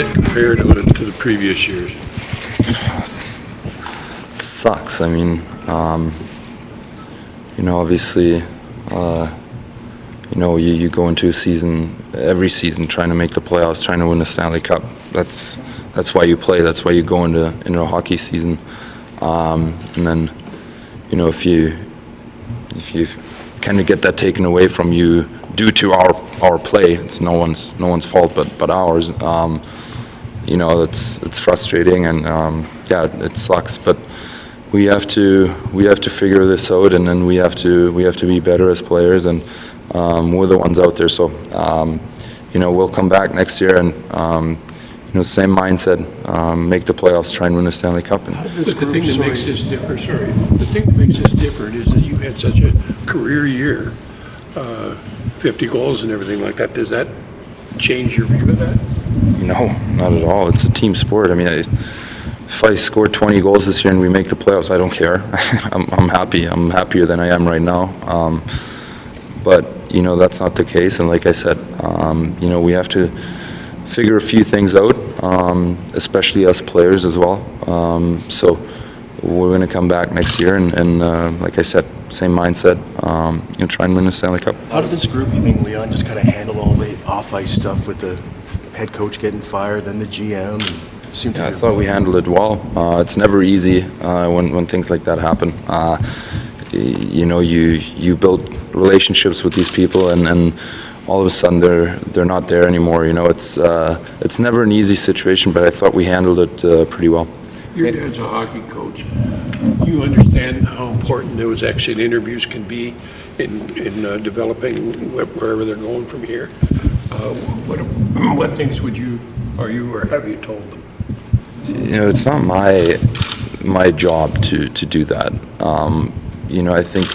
compared to the previous years? It sucks. I mean, obviously, you go into a season, every season, trying to make the playoffs, trying to win the Stanley Cup. That's why you play. That's why you go into a hockey season. And then, if you kind of get that taken away from you due to our play, it's no one's fault but ours. It's frustrating, and it sucks. But we have to figure this out, and then we have to be better as players, and we're the ones out there. So we'll come back next year and same mindset, make the playoffs, try and win the Stanley Cup. The thing that makes this different, is that you had such a career year, 50 goals and everything like that. Does that change your view of that? No, not at all. It's a team sport. I mean, if I score 20 goals this year and we make the playoffs, I don't care. I'm happy. I'm happier than I am right now. But that's not the case. And like I said, we have to figure a few things out, especially us players as well. So we're going to come back next year and like I said, same mindset, try and win the Stanley Cup. How did this group, you think, Leon, just kind of handle all the off-ice stuff with the head coach getting fired, then the GM? I thought we handled it well. It's never easy when things like that happen. You build relationships with these people, and all of a sudden they're not there anymore. It's never an easy situation, but I thought we handled it pretty well. Your dad's a hockey coach. You understand how important those exit interviews can be in developing wherever they're going from here. What things have you told them? It's not my job to do that. I think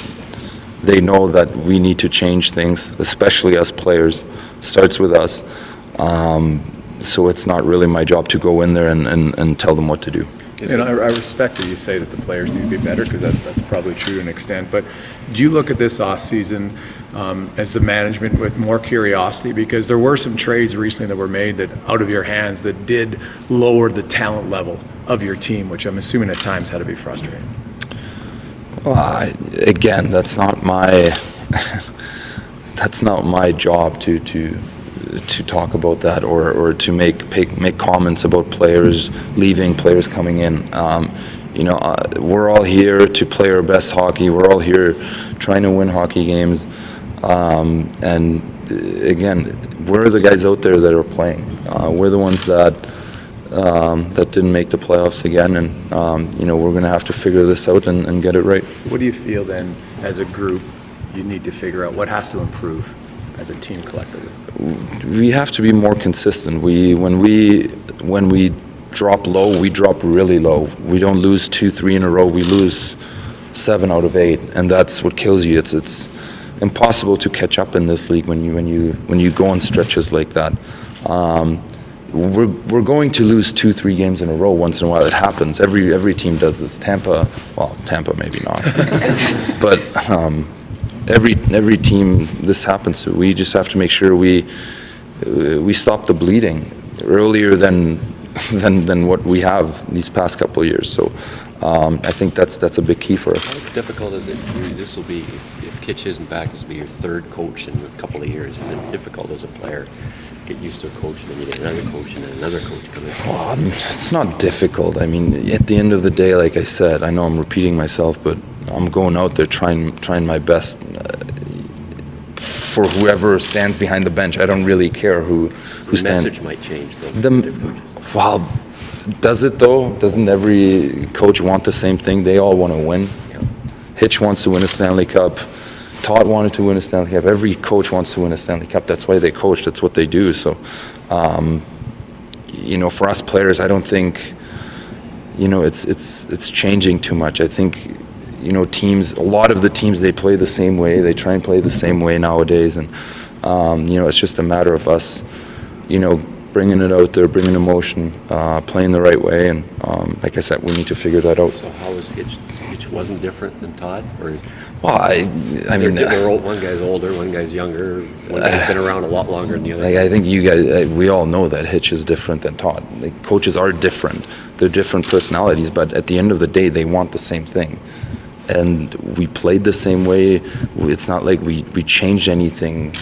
they know that we need to change things, especially as players. Starts with us. So it's not really my job to go in there and tell them what to do. And I respect that you say that the players need to be better, because that's probably true to an extent. But do you look at this offseason as the management with more curiosity? Because there were some trades recently that were made that out of your hands that did lower the talent level of your team, which I'm assuming at times had to be frustrating. Well, again, that's not my job to talk about that or to make comments about players leaving, players coming in. We're all here to play our best hockey. We're all here trying to win hockey games. And again, we're the guys out there that are playing. We're the ones that didn't make the playoffs again, and we're going to have to figure this out and get it right. So what do you feel then, as a group, you need to figure out what has to improve as a team collectively? We have to be more consistent. When we drop low, we drop really low. We don't lose 2-3 in a row. We lose 7 out of 8, and that's what kills you. It's impossible to catch up in this league when you go on stretches like that. We're going to lose 2-3 games in a row once in a while. It happens. Every team does this. Tampa maybe not, but every team this happens to. We just have to make sure we stop the bleeding earlier than what we have these past couple of years. So I think that's a big key for us. How difficult is it? This will be, if Kitch isn't back, this will be your third coach in a couple of years. Is it difficult as a player? Get used to a coach, and then you get another coach, and then another coach come in. Well, it's not difficult. I mean, at the end of the day, like I said, I know I'm repeating myself, but I'm going out there trying my best for whoever stands behind the bench. I don't really care who stands. The message might change, though. Well, does it though? Doesn't every coach want the same thing? They all want to win. Yeah. Hitch wants to win a Stanley Cup. Todd wanted to win a Stanley Cup. Every coach wants to win a Stanley Cup. That's why they coach. That's what they do. So, for us players, I don't think, it's changing too much. I think, teams, a lot of the teams, they play the same way. They try and play the same way nowadays. And, it's just a matter of us, bringing it out there, bringing emotion, playing the right way. And like I said, we need to figure that out. So how is Hitch wasn't different than Todd? Or Well, I mean, They're old. One guy's older, one guy's younger, one guy's been around a lot longer than the other. like, I think you guys, we all know that Hitch is different than Todd. Like, coaches are different. They're different personalities, but at the end of the day, they want the same thing. And we played the same way. It's not like we changed anything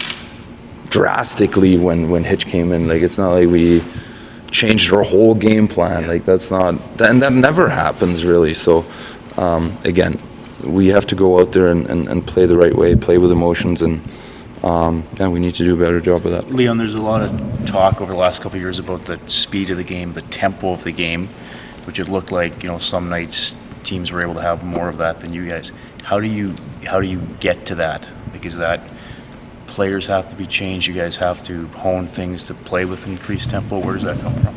drastically when Hitch came in. Like, it's not like we changed our whole game plan. Like, that's not, and that never happens really. So, again, we have to go out there and play the right way, play with emotions, and yeah, we need to do a better job of that. Leon, there's a lot of talk over the last couple of years about the speed of the game, the tempo of the game, which it looked like, some nights teams were able to have more of that than you guys. How do you get to that? Because that players have to be changed, you guys have to hone things to play with increased tempo. Where does that come from?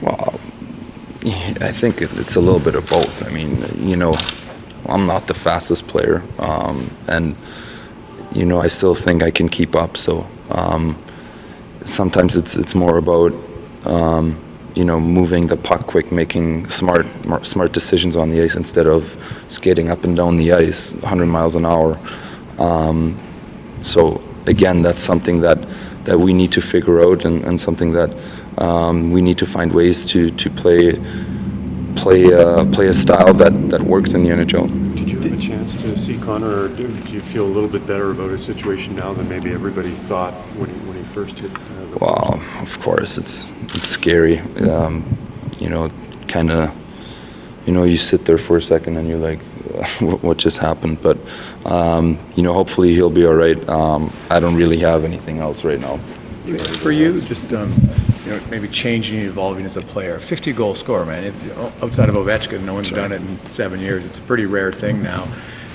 Well, I think it's a little bit of both. I mean, I'm not the fastest player, and I still think I can keep up. So sometimes it's more about moving the puck quick, making smart decisions on the ice instead of skating up and down the ice 100 miles an hour. So again, that's something that we need to figure out, and something that we need to find ways to play a style that works in the NHL. Did you have a chance to see Connor, or do you feel a little bit better about his situation now than maybe everybody thought when he first hit the Well, of course, it's scary. Kind of, you sit there for a second and you're like, what just happened? But, hopefully he'll be all right. I don't really have anything else right now. For you, just maybe changing and evolving as a player. 50-goal scorer, man. Outside of Ovechkin, no one's done it in 7 years. It's a pretty rare thing now.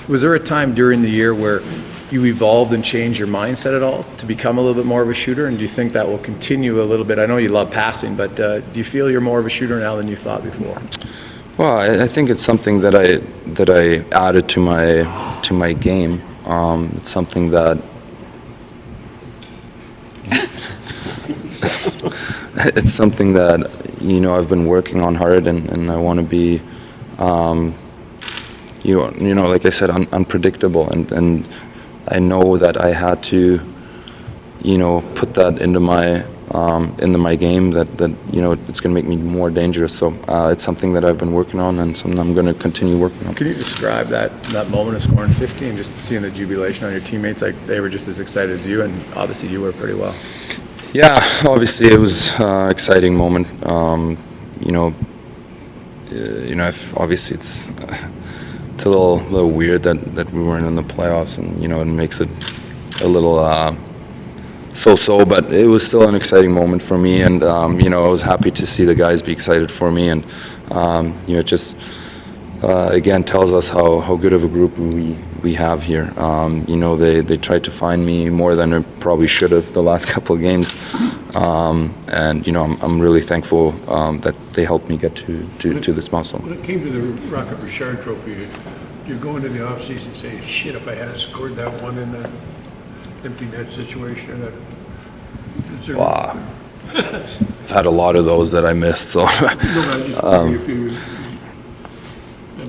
Was there a time during the year where you evolved and changed your mindset at all to become a little bit more of a shooter? And do you think that will continue a little bit? I know you love passing, but do you feel you're more of a shooter now than you thought before? Well, I think it's something that I added to my game. It's something that it's something that I've been working on hard, and I want to be like I said, unpredictable, and I know that I had to put that into my game, that it's going to make me more dangerous. So it's something that I've been working on, and something I'm going to continue working on. Can you describe that moment of scoring 50 and just seeing the jubilation on your teammates? Like, they were just as excited as you, and obviously you were pretty well. Yeah, obviously it was an exciting moment. Obviously it's a little weird that we weren't in the playoffs, and it makes it a little so-so, but it was still an exciting moment for me, and I was happy to see the guys be excited for me, and it just again tells us how good of a group we have here. They tried to find me more than they probably should have the last couple of games, and I'm really thankful that they helped me get to this milestone. When it came to the Rocket Richard Trophy, you go into the offseason saying, shit, if I had scored that one in the empty net situation, Wow. I've had a lot of those that I missed, so that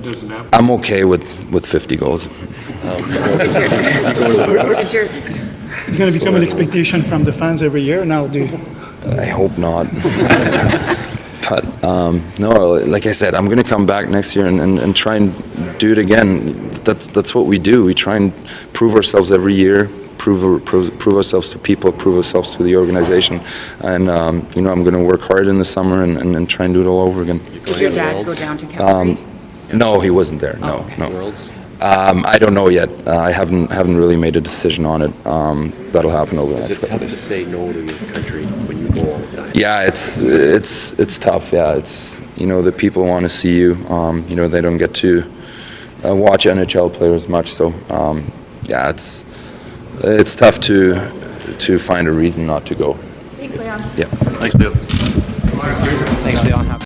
doesn't happen. I'm okay with 50 goals. It's going to become an expectation from the fans every year now, I hope not. But no, like I said, I'm going to come back next year and try and do it again. That's what we do. We try and prove ourselves every year, prove ourselves to people, prove ourselves to the organization. And, I'm going to work hard in the summer and try and do it all over again. Did your dad go down to Calgary? No, he wasn't there. No, okay. no. Worlds? I don't know yet. I haven't really made a decision on it. That'll happen over the Is next it couple tough to say no to your country when you go all the time? Yeah, it's tough. Yeah, it's the people want to see you. They don't get to watch NHL players much. So yeah, it's tough to find a reason not to go. Thanks, Leon. Yeah. Thanks, Leon.